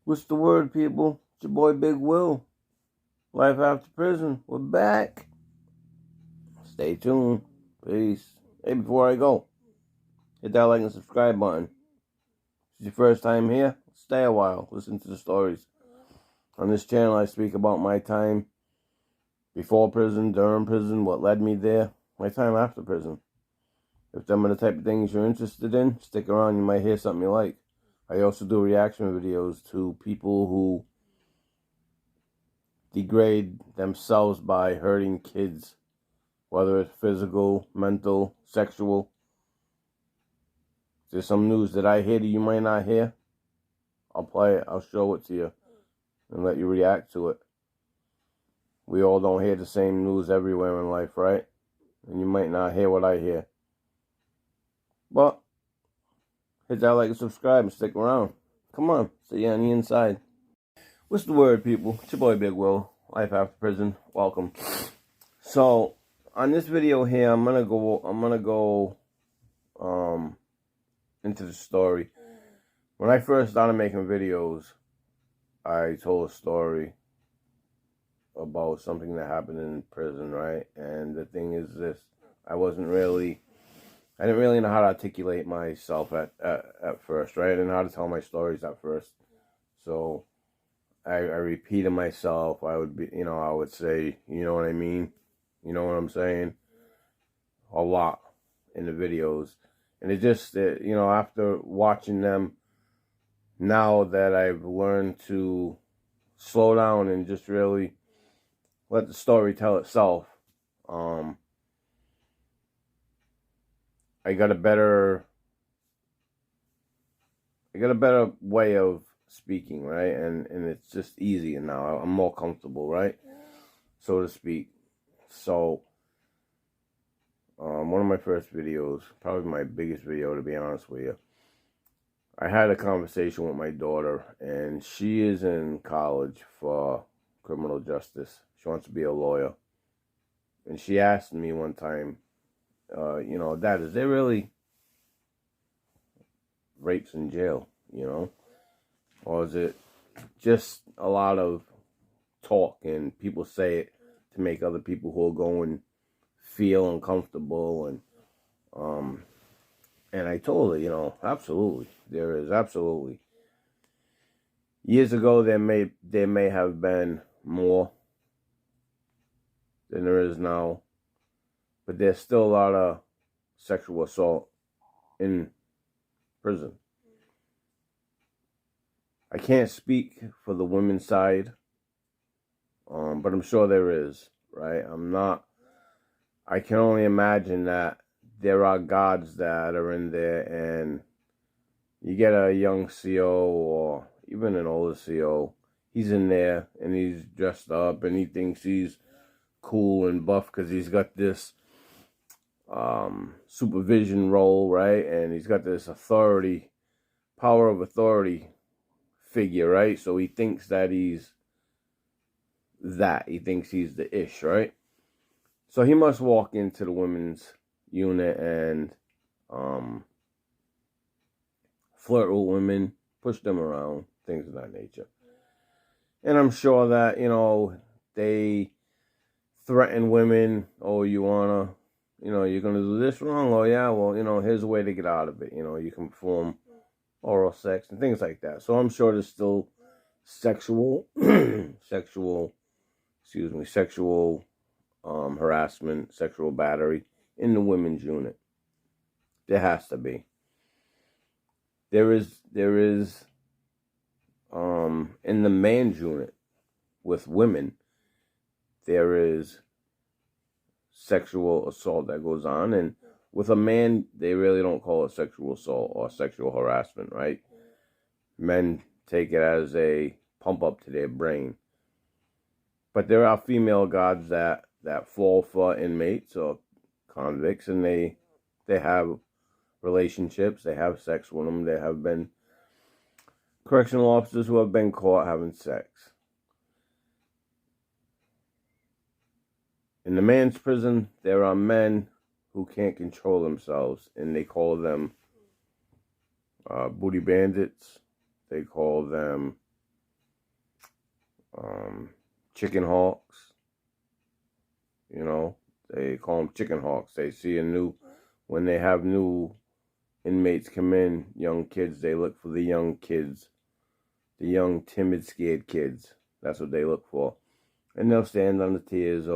What's the word, people? It's your boy Big Will. Life after prison. We're back. Stay tuned. Peace. Hey, before I go, hit that like and subscribe button. If it's your first time here, stay a while. Listen to the stories. On this channel, I speak about my time before prison, during prison, what led me there, my time after prison. If them are the type of things you're interested in, stick around. You might hear something you like. I also do reaction videos to people who degrade themselves by hurting kids, whether it's physical, mental, sexual. If there's some news that I hear that you might not hear, I'll play it, I'll show it to you, and let you react to it. We all don't hear the same news everywhere in life, right? And you might not hear what I hear. But hit that like and subscribe and stick around. Come on, see you on the inside. What's the word, people? It's your boy Big Will. Life after prison. Welcome. So on this video here, I'm gonna go into the story. When I first started making videos, I told a story about something that happened in prison, right? And the thing is this: I didn't really know how to articulate myself at first, right? I didn't know how to tell my stories at first. So I repeated myself. I would say, you know what I mean? You know what I'm saying? A lot in the videos. And it just, after watching them, now that I've learned to slow down and just really let the story tell itself, I got a better way of speaking, right? And it's just easier now. I'm more comfortable, right? So to speak. So, one of my first videos, probably my biggest video, to be honest with you, I had a conversation with my daughter, and she is in college for criminal justice. She wants to be a lawyer. And she asked me one time, Dad, is there really rapes in jail, Or is it just a lot of talk and people say it to make other people who are going feel uncomfortable? And I told her, absolutely, there is, absolutely. Years ago, there may have been more than there is now, but there's still a lot of sexual assault in prison. I can't speak for the women's side, but I'm sure there is, right? I can only imagine that there are guards that are in there, and you get a young CO or even an older CO, he's in there and he's dressed up and he thinks he's cool and buff because he's got this supervision role, right? And he's got this power of authority figure, right? So he thinks that he thinks he's the ish, right? So he must walk into the women's unit and flirt with women, push them around, things of that nature. And I'm sure that, they threaten women. Oh, you're going to do this wrong? Oh, yeah, well, here's a way to get out of it. You can perform oral sex and things like that. So I'm sure there's still sexual harassment, sexual battery in the women's unit. There has to be. There is in the man's unit with women, there is sexual assault that goes on, and with a man, they really don't call it sexual assault or sexual harassment, right? Men take it as a pump up to their brain. But there are female guards that fall for inmates or convicts, and they have relationships, they have sex with them. There have been correctional officers who have been caught having sex. In the man's prison, there are men who can't control themselves, and they call them booty bandits. They call them chicken hawks. You know, they call them chicken hawks. They see when they have new inmates come in, young kids, they look for the young kids, the young, timid, scared kids. That's what they look for. And they'll stand on the tiers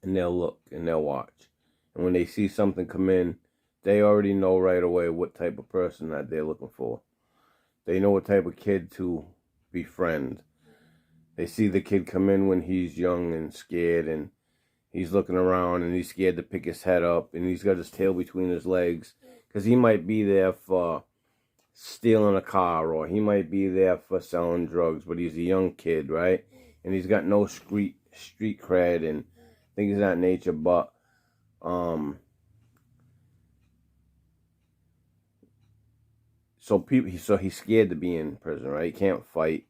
and they'll look and they'll watch. And when they see something come in, they already know right away what type of person that they're looking for. They know what type of kid to befriend. They see the kid come in when he's young and scared and he's looking around and he's scared to pick his head up and he's got his tail between his legs because he might be there for stealing a car or he might be there for selling drugs, but he's a young kid, right? And he's got no street cred and things of that nature, but so he's scared to be in prison, right? He can't fight,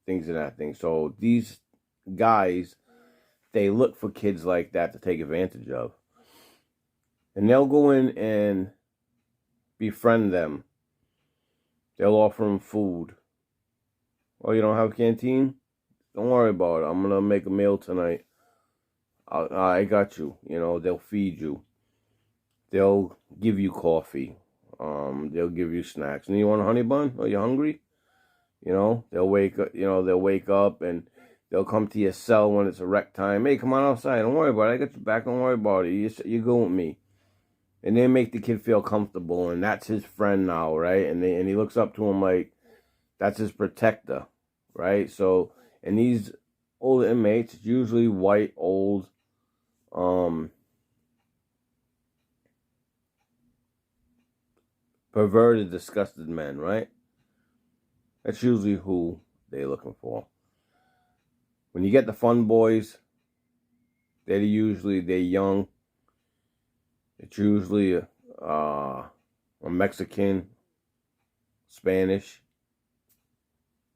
things of that thing. So these guys, they look for kids like that to take advantage of. And they'll go in and befriend them. They'll offer them food. Oh, you don't have a canteen? Don't worry about it. I'm going to make a meal tonight. I got you. You know, they'll feed you. They'll give you coffee. They'll give you snacks. And you want a honey bun? Are you hungry? You know, they'll wake up and they'll come to your cell when it's a rec time. Hey, come on outside. Don't worry about it. I got your back. Don't worry about it. You go with me. And they make the kid feel comfortable, and that's his friend now, right? And he looks up to him like that's his protector, right? So, and these older inmates, usually white, old, perverted, disgusted men, right? That's usually who they're looking for. When you get the fun boys, they're young. It's usually a Mexican, Spanish.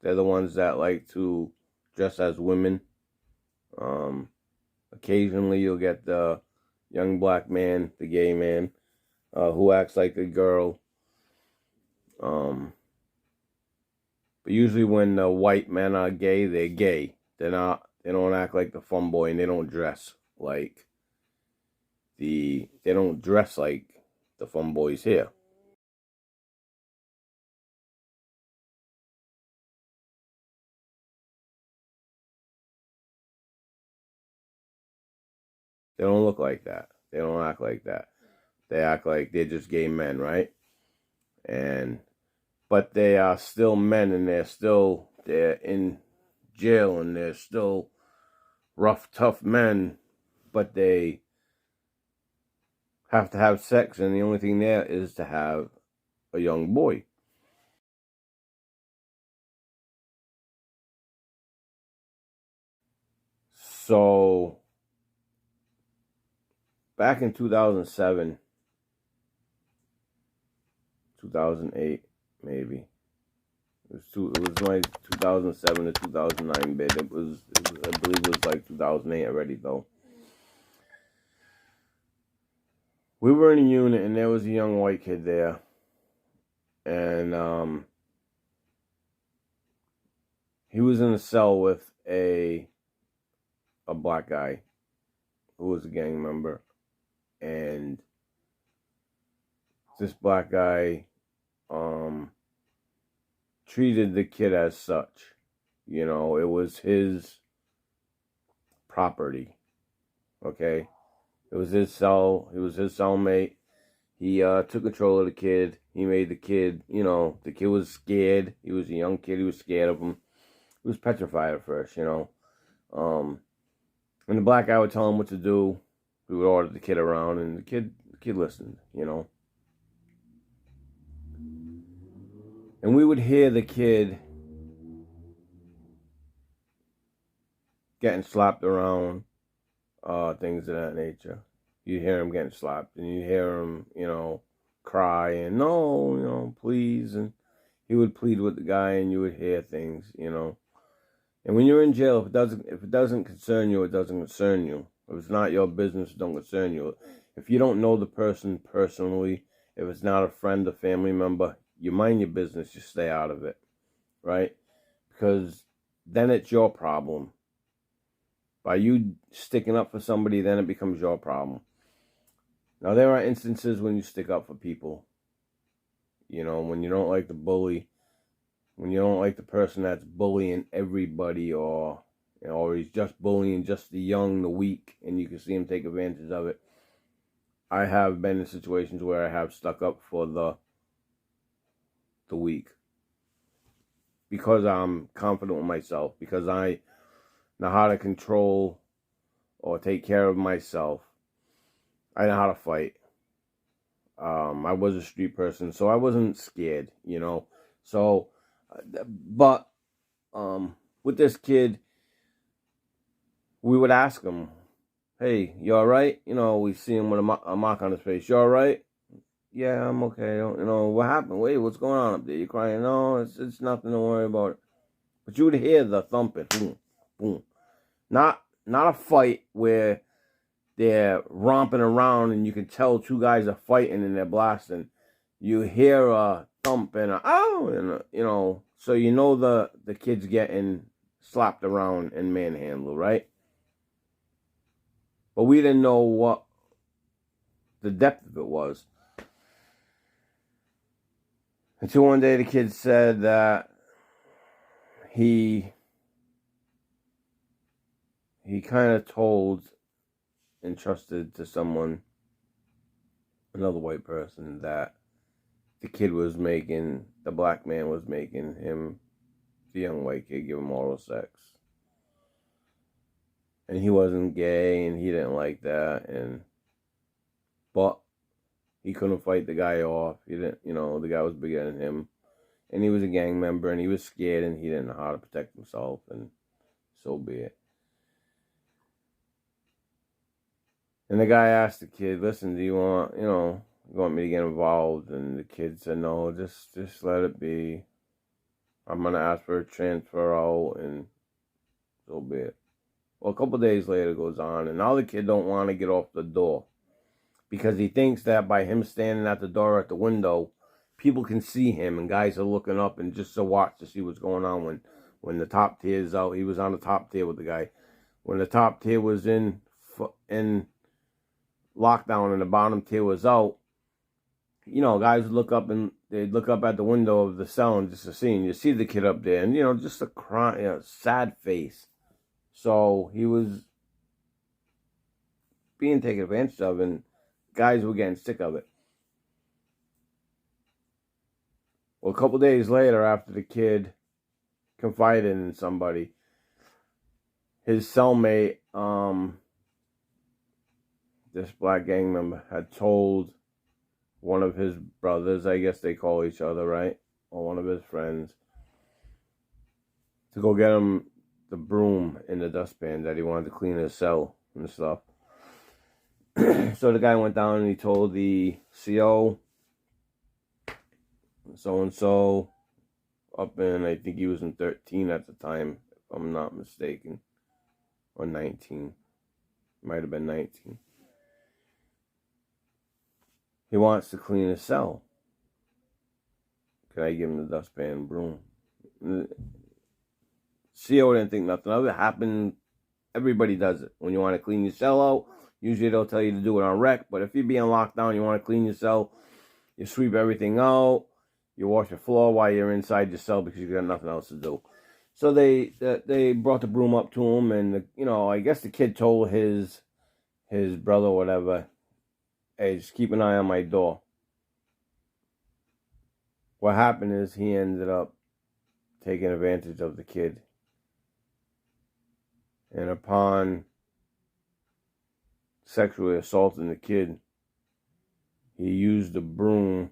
They're the ones that like to dress as women. Occasionally you'll get the young black man, the gay man, who acts like a girl. But usually when the white men are gay, they're gay. They don't act like the fun boy, and they don't dress like the fun boys here. They don't look like that. They don't act like that. They act like they're just gay men, right? But they are still men, and they're in jail, and they're still rough, tough men, but they have to have sex, and the only thing there is to have a young boy. So, back in 2007, 2008, maybe. It was like 2007 to 2009 bid. I believe it was like 2008 already, though. We were in a unit, and there was a young white kid there. And he was in a cell with a black guy who was a gang member. And this black guy treated the kid as such. You know, it was his property. Okay? It was his cell. He was his cellmate. He took control of the kid. He made the kid, you know, the kid was scared. He was a young kid. He was scared of him. He was petrified at first, you know. And the black guy would tell him what to do. We would order the kid around, and the kid listened, you know. And we would hear the kid getting slapped around, things of that nature. You hear him getting slapped, and you hear him, you know, cry and no, you know, please, and he would plead with the guy, and you would hear things, you know. And when you're in jail, if it doesn't concern you, it doesn't concern you. If it's not your business, it don't concern you. If you don't know the person personally, if it's not a friend or family member, you mind your business, you stay out of it, right? because then it's your problem. By you sticking up for somebody, then it becomes your problem. Now, there are instances when you stick up for people. You know, when you don't like the bully, when you don't like the person that's bullying everybody, or he's just bullying just the young, the weak, and you can see him take advantage of it. I have been in situations where I have stuck up for the weak, because I'm confident with myself, because I know how to control or take care of myself. I know how to fight. I was a street person, so I wasn't scared, you know. So, but with this kid, we would ask him, "Hey, you all right?" You know, we see him with a mark on his face. "You all right?" "Yeah, I'm okay." You know, "What happened? Wait, what's going on up there? You crying?" "No, it's nothing. Don't worry about it." But you would hear the thumping, boom, boom. Not a fight where they're romping around and you can tell two guys are fighting and they're blasting. You hear a thump and a ow, and you know, so you know the kid's getting slapped around and manhandled, right? But we didn't know what the depth of it was. Until one day the kid said that he kind of told and trusted to someone, another white person, that the black man was making him, the young white kid, give him oral sex. And he wasn't gay and he didn't like that, but he couldn't fight the guy off. He didn't, you know, the guy was bigger than him. And he was a gang member and he was scared and he didn't know how to protect himself, and so be it. And the guy asked the kid, "Listen, do you want me to get involved?" And the kid said, "No, just let it be. I'm going to ask for a transfer out, and so be it." Well, a couple of days later goes on, and now the kid don't want to get off the door, because he thinks that by him standing at the door at the window, people can see him, and guys are looking up and just to watch to see what's going on. When the top tier is out, he was on the top tier with the guy. When the top tier was in lockdown and the bottom tier was out, you know, guys would look up and they'd look up at the window of the cell and just to see, and you see the kid up there, and you know, just a sad face. So he was being taken advantage of, and guys were getting sick of it. Well, a couple days later, after the kid confided in somebody, his cellmate, this black gang member, had told one of his brothers, I guess they call each other, right? Or one of his friends, to go get him the broom in the dustpan, that he wanted to clean his cell and stuff. So the guy went down and he told the CO, so-and-so, up in, I think he was in 13 at the time, if I'm not mistaken, or 19. Might have been 19. He wants to clean his cell. Can I give him the dustpan and broom? CO didn't think nothing of it. Happened. Everybody does it. When you want to clean your cell out, usually they'll tell you to do it on rec. But if you're being locked down, you want to clean your cell, you sweep everything out, you wash your floor while you're inside your cell because you got nothing else to do. So they brought the broom up to him, and I guess the kid told his brother or whatever, "Hey, just keep an eye on my door." What happened is he ended up taking advantage of the kid. And upon sexually assaulting the kid, he used the broom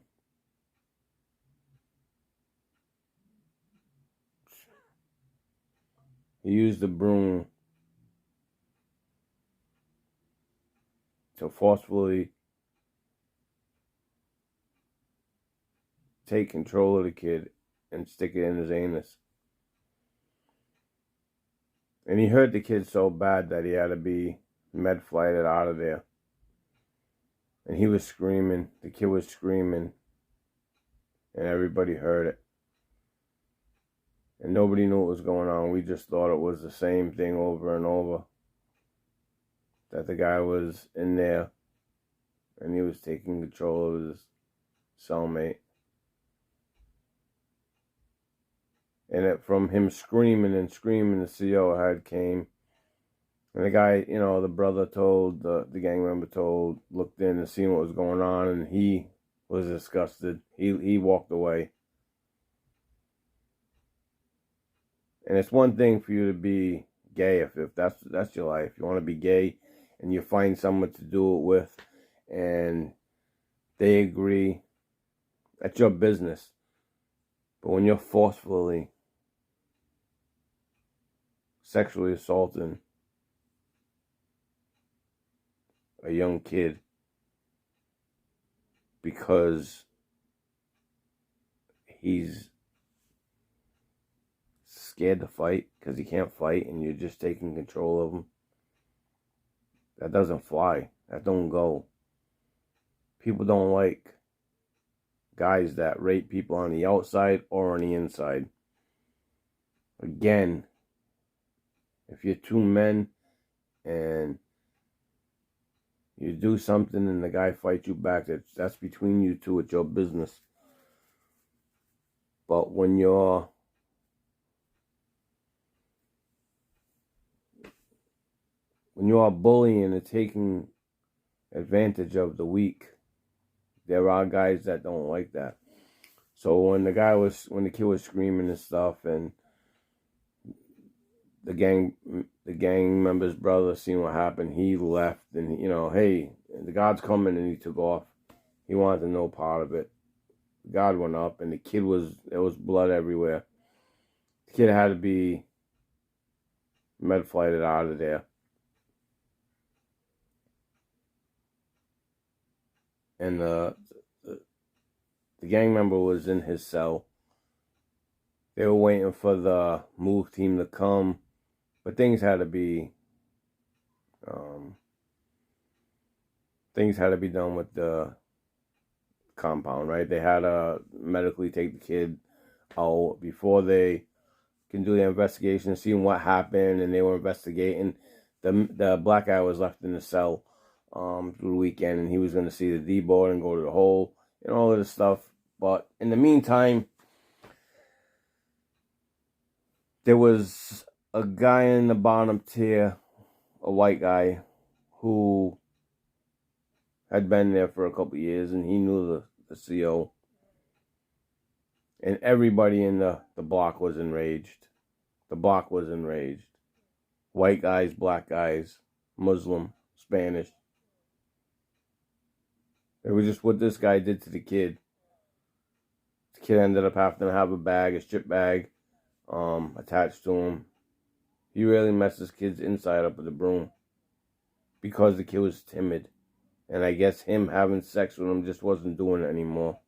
to forcefully take control of the kid and stick it in his anus. And he hurt the kid so bad that he had to be med flighted out of there. And he was screaming. The kid was screaming. And everybody heard it. And nobody knew what was going on. We just thought it was the same thing over and over. That the guy was in there and he was taking control of his cellmate. And from him screaming and screaming, the CO had came. And the guy, the brother told, the gang member told, looked in and seen what was going on, and he was disgusted. He walked away. And it's one thing for you to be gay if that's your life. You want to be gay and you find someone to do it with and they agree, that's your business. But when you're forcefully sexually assaulting a young kid because he's scared to fight because he can't fight and you're just taking control of him, that doesn't fly. That don't go. People don't like guys that rape people on the outside or on the inside. Again, if you're two men and you do something and the guy fights you back, that's between you two. It's your business. But when you're bullying and taking advantage of the weak, there are guys that don't like that. So when the kid was screaming and stuff, and the gang member's brother seen what happened, he left, and hey, the guard's coming, and he took off. He wanted no part of it. The guard went up, and there was blood everywhere. The kid had to be med-flighted out of there. And the gang member was in his cell. They were waiting for the move team to come, but things had to be done with the compound, right? They had to medically take the kid out before they can do the investigation, seeing what happened, and they were investigating. The black guy was left in the cell through the weekend, and he was going to see the D-board and go to the hole and all of this stuff. But in the meantime, there was a guy in the bottom tier, a white guy, who had been there for a couple of years, and he knew the CO. And everybody in the block was enraged. The block was enraged. White guys, black guys, Muslim, Spanish. It was just what this guy did to the kid. The kid ended up having to have a strip bag, attached to him. He really messed this kid's inside up with a broom because the kid was timid. And I guess him having sex with him just wasn't doing it anymore.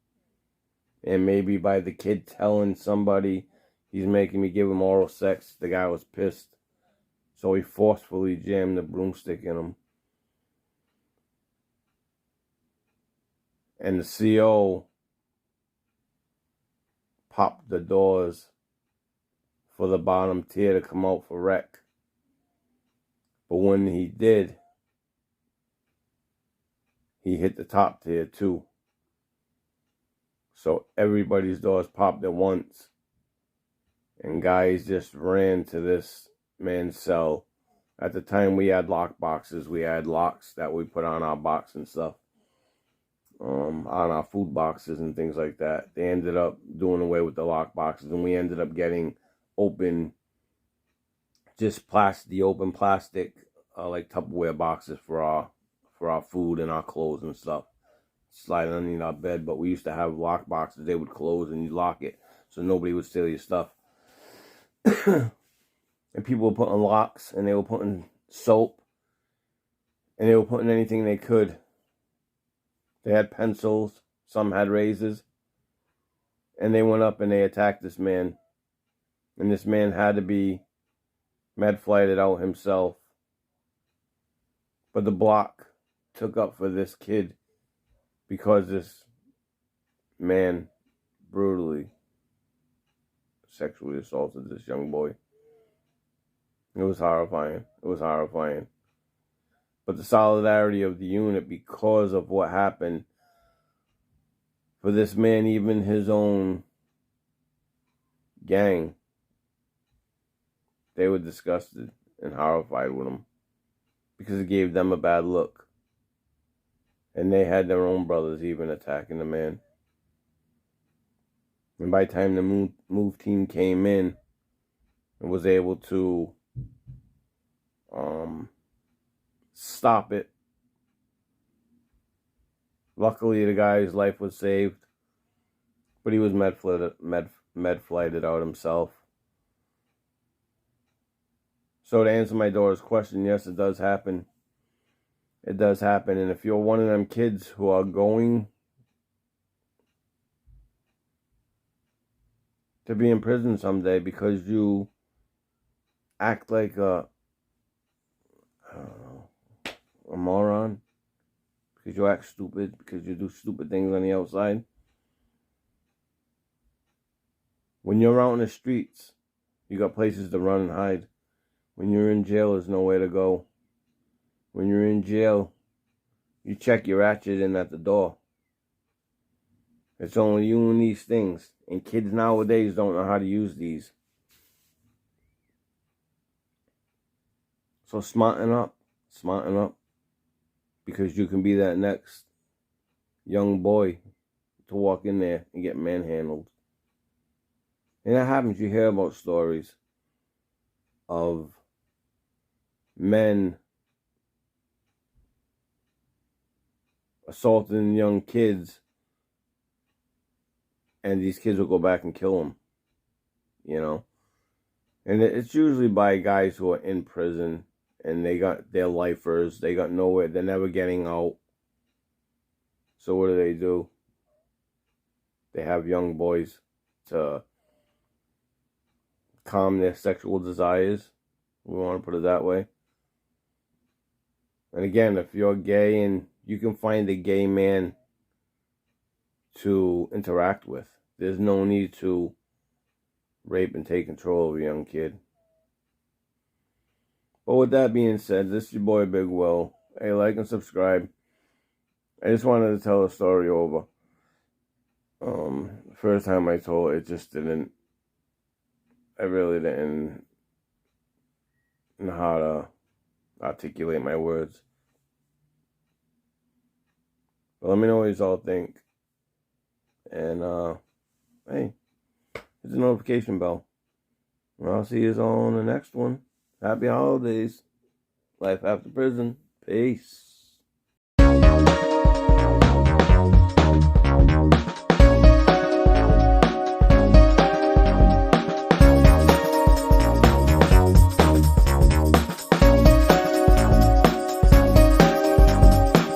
And maybe by the kid telling somebody he's making me give him oral sex, the guy was pissed. So he forcefully jammed the broomstick in him. And the CO popped the doors for the bottom tier to come out for rec. But when he did, he hit the top tier too. So everybody's doors popped at once. And guys just ran to this man's cell. At the time, we had lock boxes. We had locks that we put on our box and stuff. On our food boxes and things like that. They ended up doing away with the lock boxes, and we ended up getting open plastic, like Tupperware boxes for our food and our clothes and stuff. Sliding underneath our bed, but we used to have lock boxes. They would close and you lock it so nobody would steal your stuff. And people were putting locks, and they were putting soap, and they were putting anything they could. They had pencils, some had razors, and they went up and they attacked this man. And this man had to be med-flighted out himself. But the block took up for this kid because this man brutally sexually assaulted this young boy. It was horrifying. It was horrifying. But the solidarity of the unit, because of what happened for this man, even his own gang, they were disgusted and horrified with him because it gave them a bad look. And they had their own brothers even attacking the man. And by the time the move team came in and was able to stop it, luckily the guy's life was saved, but he was med flighted out himself. So to answer my daughter's question, yes, it does happen. It does happen. And if you're one of them kids who are going to be in prison someday because you act like a moron, because you act stupid, because you do stupid things on the outside, when you're out in the streets, you got places to run and hide. When you're in jail, there's nowhere to go. When you're in jail, you check your ratchet in at the door. It's only you and these things. And kids nowadays don't know how to use these. So smarten up. Smarten up. Because you can be that next young boy to walk in there and get manhandled. And that happens. You hear about stories of men assaulting young kids, and these kids will go back and kill them, you know. And it's usually by guys who are in prison, and they're lifers, they got nowhere, they're never getting out. So what do? They have young boys to calm their sexual desires, we want to put it that way. And again, if you're gay and you can find a gay man to interact with, there's no need to rape and take control of a young kid. But with that being said, this is your boy Big Will. Hey, like and subscribe. I just wanted to tell a story over. First time I told it, I really didn't know how to articulate my words. But let me know what you all think. And, hey, hit the notification bell. And I'll see you all on the next one. Happy holidays. Life after prison. Peace.